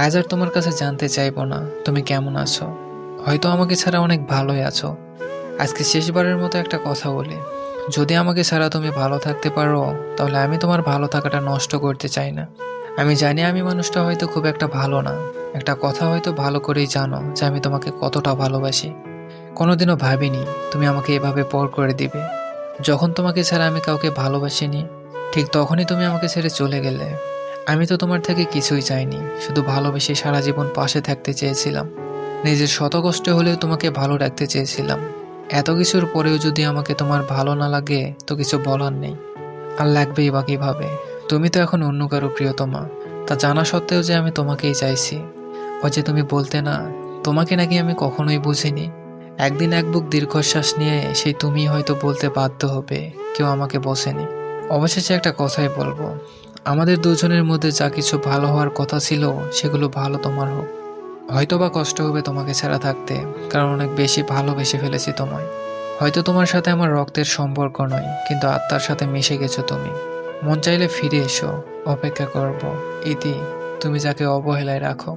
আজ আর তোমার কাছে জানতে চাইবো না তুমি কেমন আছো। হয়তো আমাকে ছাড়া অনেক ভালোই আছো। আজকে শেষবারের মতো একটা কথা বলি, যদি আমাকে ছাড়া তুমি ভালো থাকতে পারো, তাহলে আমি তোমার ভালো থাকাটা নষ্ট করতে চাই না। আমি জানি আমি মানুষটা হয়তো খুব একটা ভালো না, একটা কথা হয়তো ভালো করেই জানো যে আমি তোমাকে কতটা ভালোবাসি। কোনোদিনও ভাবিনি তুমি আমাকে এভাবে পর করে দিবে। যখন তোমাকে ছাড়া আমি কাউকে ভালোবাসিনি, ঠিক তখনই তুমি আমাকে ছেড়ে চলে গেলে। আমি তো তোমার থেকে কিছুই চাইনি, শুধু ভালোবেসে সারা জীবন পাশে থাকতে চেয়েছিলাম। নিজের শত কষ্টে হলেও তোমাকে ভালো রাখতে চেয়েছিলাম। এত কিছুর পরেও যদি আমাকে তোমার ভালো না লাগে, তো কিছু বলার নেই। আর লাগবেই বা কিভাবে? তুমি তো এখন অন্য কারো প্রিয়তমা। তা জানা সত্ত্বেও যে আমি তোমাকেই চাইছি। ওই যে তুমি বলতে না, তোমাকে নাকি আমি কখনোই বুঝিনি। একদিন এক বুক দীর্ঘশ্বাস নিয়ে সেই তুমিই হয়তো বলতে বাধ্য হবে কেউ আমাকে বোঝেনি। অবশেষে একটা কথাই বলবো, আমাদের দুজনের মধ্যে যা কিছু ভালো হওয়ার কথা ছিল, সেগুলো ভালো তোমার হোক। হয়তো বা কষ্ট হবে তোমাকে ছাড়া থাকতে, কারণ অনেক বেশি ভালোবেসে ফেলেছি তোমায়। হয়তো তোমার সাথে আমার রক্তের সম্পর্ক নয়, কিন্তু আত্মার সাথে মিশে গেছো তুমি। মন চাইলে ফিরে এসো, অপেক্ষা করব। ইতি, তুমি যাকে অবহেলায় রাখো।